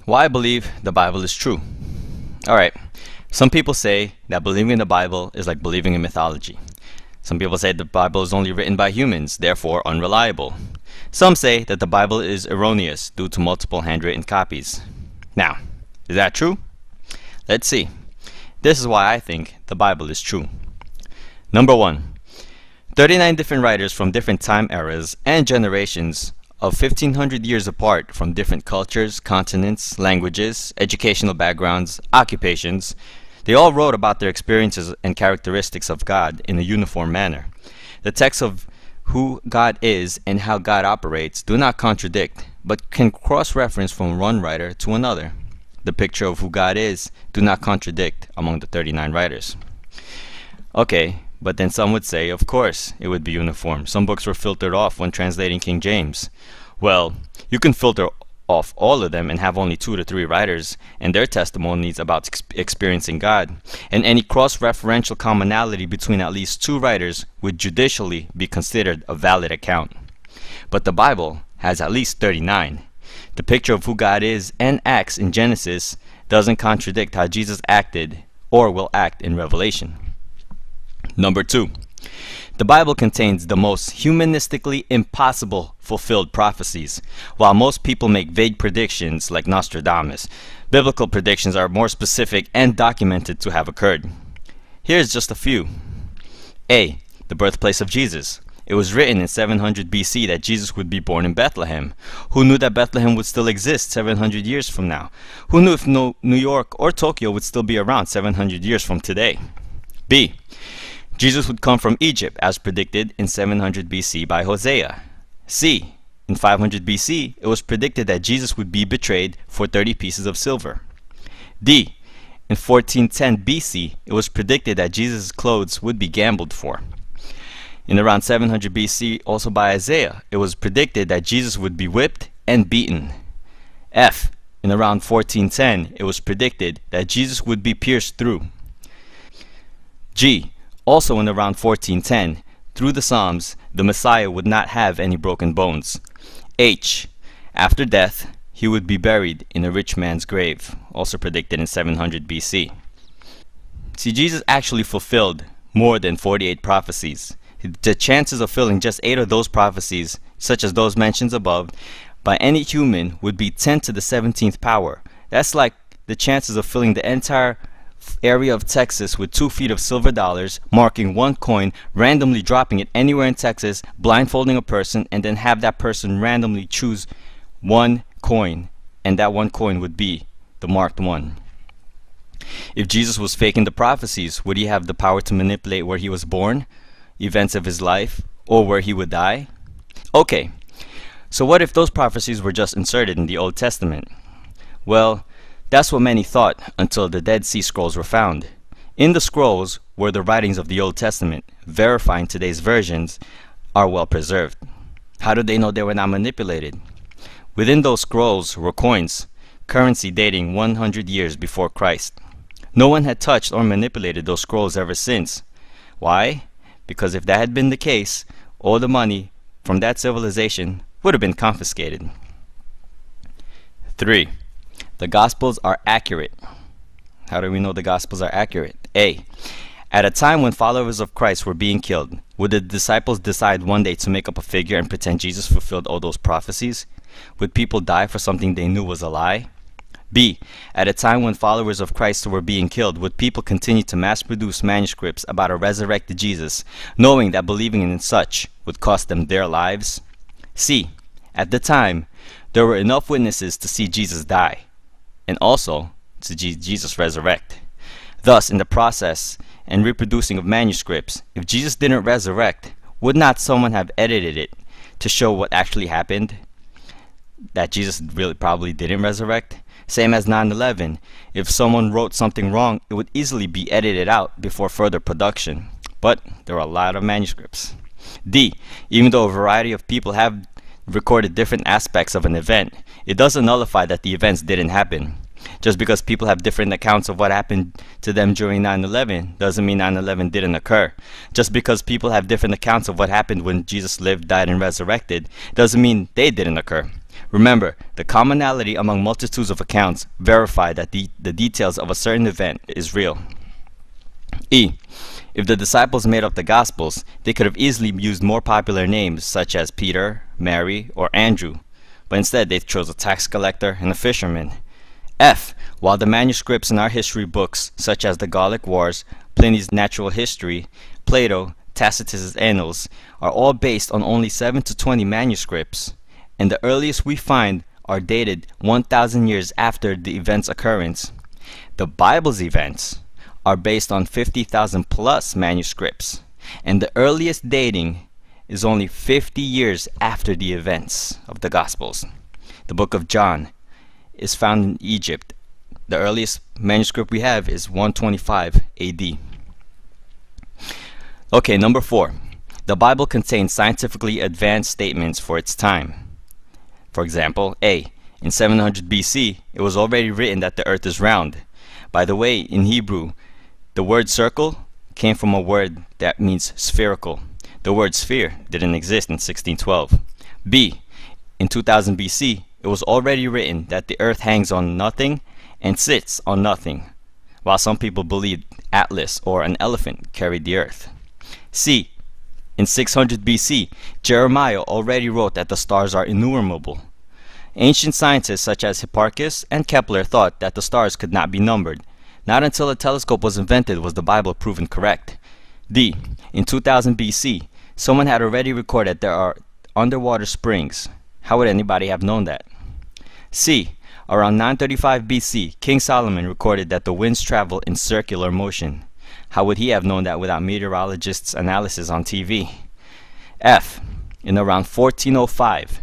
Why I believe the Bible is true. Alright, some people say that believing in the Bible is like believing in mythology. Some people say the Bible is only written by humans, therefore unreliable. Some say that the Bible is erroneous due to multiple handwritten copies. Now, is that true? Let's see. This is why I think the Bible is true. Number 1. 39 different writers from different time eras and generations of 1500 years apart from different cultures, continents, languages, educational backgrounds, occupations. They all wrote about their experiences and characteristics of God in a uniform manner. The texts of who God is and how God operates do not contradict, but can cross-reference from one writer to another. The picture of who God is do not contradict among the 39 writers. Okay, but then some would say, of course, it would be uniform. Some books were filtered off when translating King James. Well, you can filter off all of them and have only 2 to 3 writers and their testimonies about experiencing God, and any cross-referential commonality between at least 2 writers would judicially be considered a valid account. But the Bible has at least 39. The picture of who God is and acts in Genesis doesn't contradict how Jesus acted or will act in Revelation. Number 2. The Bible contains the most humanistically impossible fulfilled prophecies. While most people make vague predictions like Nostradamus, biblical predictions are more specific and documented to have occurred. Here's just a few. A. The birthplace of Jesus. It was written in 700 BC that Jesus would be born in Bethlehem. Who knew that Bethlehem would still exist 700 years from now? Who knew if New York or Tokyo would still be around 700 years from today? B. Jesus would come from Egypt as predicted in 700 BC by Hosea. C. In 500 BC, it was predicted that Jesus would be betrayed for 30 pieces of silver. D. In 1410 BC, it was predicted that Jesus' clothes would be gambled for. In around 700 BC, also by Isaiah, it was predicted that Jesus would be whipped and beaten. F. In around 1410, it was predicted that Jesus would be pierced through. G. Also in around 1410, through the Psalms, the Messiah would not have any broken bones. H. After death, he would be buried in a rich man's grave, also predicted in 700 BC. See, Jesus actually fulfilled more than 48 prophecies. The chances of filling just 8 of those prophecies, such as those mentioned above, by any human would be 10 to the 17th power. That's like the chances of filling the entire area of Texas with 2 feet of silver dollars, marking one coin, randomly dropping it anywhere in Texas, blindfolding a person, and then have that person randomly choose one coin, and that one coin would be the marked one. If Jesus was faking the prophecies, would he have the power to manipulate where he was born, events of his life, or where he would die? Okay, so what if those prophecies were just inserted in the Old Testament? Well, that's what many thought until the Dead Sea Scrolls were found. In the scrolls were the writings of the Old Testament, verifying today's versions are well preserved. How did they know they were not manipulated? Within those scrolls were coins, currency dating 100 years before Christ. No one had touched or manipulated those scrolls ever since. Why? Because if that had been the case, all the money from that civilization would have been confiscated. 3. The Gospels are accurate. How do we know the Gospels are accurate? A. At a time when followers of Christ were being killed, would the disciples decide one day to make up a figure and pretend Jesus fulfilled all those prophecies? Would people die for something they knew was a lie? B. At a time when followers of Christ were being killed, would people continue to mass-produce manuscripts about a resurrected Jesus, knowing that believing in such would cost them their lives? C. At the time, there were enough witnesses to see Jesus die, and also to Jesus resurrect. Thus, in the process and reproducing of manuscripts, if Jesus didn't resurrect, would not someone have edited it to show what actually happened? That Jesus really probably didn't resurrect? Same as 9/11. If someone wrote something wrong, it would easily be edited out before further production. But there are a lot of manuscripts. D. Even though a variety of people have recorded different aspects of an event, it doesn't nullify that the events didn't happen. Just because people have different accounts of what happened to them during 9/11 doesn't mean 9/11 didn't occur. Just because people have different accounts of what happened when Jesus lived, died, and resurrected doesn't mean they didn't occur. Remember, the commonality among multitudes of accounts verify that the details of a certain event is real. E. If the disciples made up the Gospels, they could have easily used more popular names such as Peter, Mary, or Andrew, but instead they chose a tax collector and a fisherman. F. While the manuscripts in our history books, such as the Gallic Wars, Pliny's Natural History, Plato, Tacitus's Annals, are all based on only 7 to 20 manuscripts, and the earliest we find are dated 1,000 years after the event's occurrence, the Bible's events are based on 50,000 plus manuscripts, and the earliest dating is only 50 years after the events of the Gospels. The book of John is found in Egypt. The earliest manuscript we have is 125 AD. Okay, number 4. The Bible contains scientifically advanced statements for its time. For example, A. In 700 BC, it was already written that the earth is round. By the way, in Hebrew, the word circle came from a word that means spherical. The word sphere didn't exist in 1612. B. In 2000 BC, it was already written that the earth hangs on nothing and sits on nothing, while some people believed Atlas or an elephant carried the earth. C. In 600 BC, Jeremiah already wrote that the stars are innumerable. Ancient scientists such as Hipparchus and Kepler thought that the stars could not be numbered. Not until a telescope was invented was the Bible proven correct. D. In 2000 BC, someone had already recorded there are underwater springs. How would anybody have known that? C. Around 935 BC, King Solomon recorded that the winds travel in circular motion. How would he have known that without meteorologists' analysis on TV? F. In around 1405,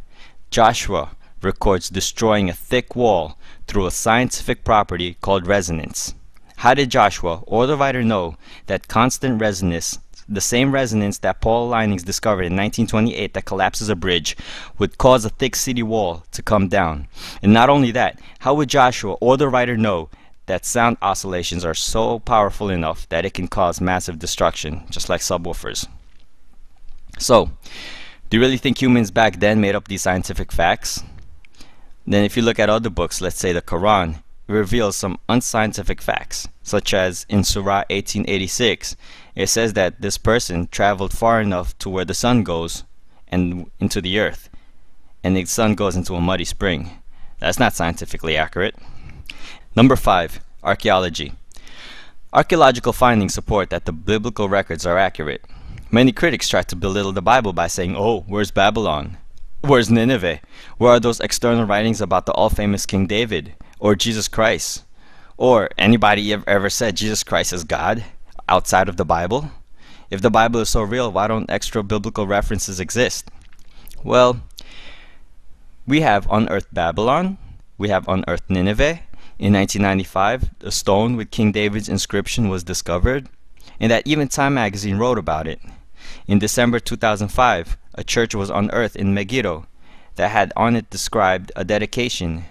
Joshua records destroying a thick wall through a scientific property called resonance. How did Joshua or the writer know that constant resonance, the same resonance that Paul Linings discovered in 1928 that collapses a bridge, would cause a thick city wall to come down? And not only that, how would Joshua or the writer know that sound oscillations are so powerful enough that it can cause massive destruction, just like subwoofers? So, do you really think humans back then made up these scientific facts? Then if you look at other books, let's say the Quran, it reveals some unscientific facts, such as in Surah 1886, it says that this person traveled far enough to where the sun goes and into the earth, and the sun goes into a muddy spring. That's not scientifically accurate. Number 5. Archaeology. Archaeological findings support that the biblical records are accurate. Many critics try to belittle the Bible by saying, "Oh, where's Babylon? Where's Nineveh? Where are those external writings about the all-famous King David? Or Jesus Christ? Or anybody ever said Jesus Christ is God outside of the Bible? If the Bible is so real, why don't extra biblical references exist?" Well, we have unearthed Babylon. We have unearthed Nineveh. In 1995, a stone with King David's inscription was discovered, and that even Time magazine wrote about it. In December 2005, a church was unearthed in Megiddo that had on it described a dedication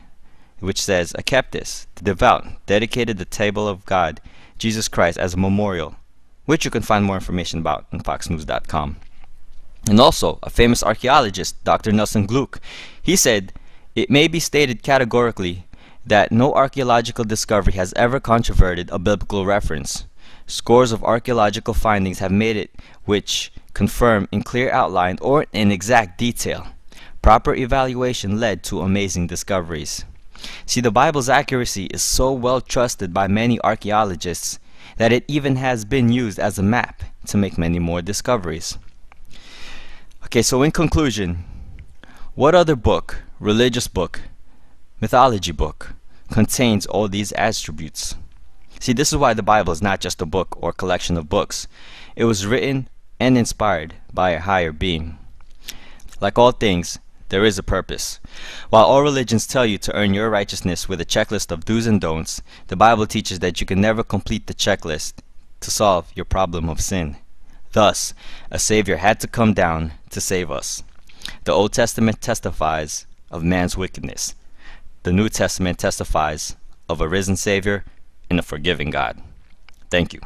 which says, "Akeptis, the devout, dedicated the table of God, Jesus Christ, as a memorial," which you can find more information about on foxnews.com. And also, a famous archaeologist, Dr. Nelson Gluck, he said, "It may be stated categorically that no archaeological discovery has ever controverted a biblical reference. Scores of archaeological findings have made it which confirm in clear outline or in exact detail. Proper evaluation led to amazing discoveries." See, the Bible's accuracy is so well trusted by many archaeologists that it even has been used as a map to make many more discoveries. Okay, so in conclusion, what other book, religious book, mythology book, contains all these attributes? See, this is why the Bible is not just a book or collection of books. It was written and inspired by a higher being. Like all things, there is a purpose. While all religions tell you to earn your righteousness with a checklist of do's and don'ts, the Bible teaches that you can never complete the checklist to solve your problem of sin. Thus, a Savior had to come down to save us. The Old Testament testifies of man's wickedness. The New Testament testifies of a risen Savior and a forgiving God. Thank you.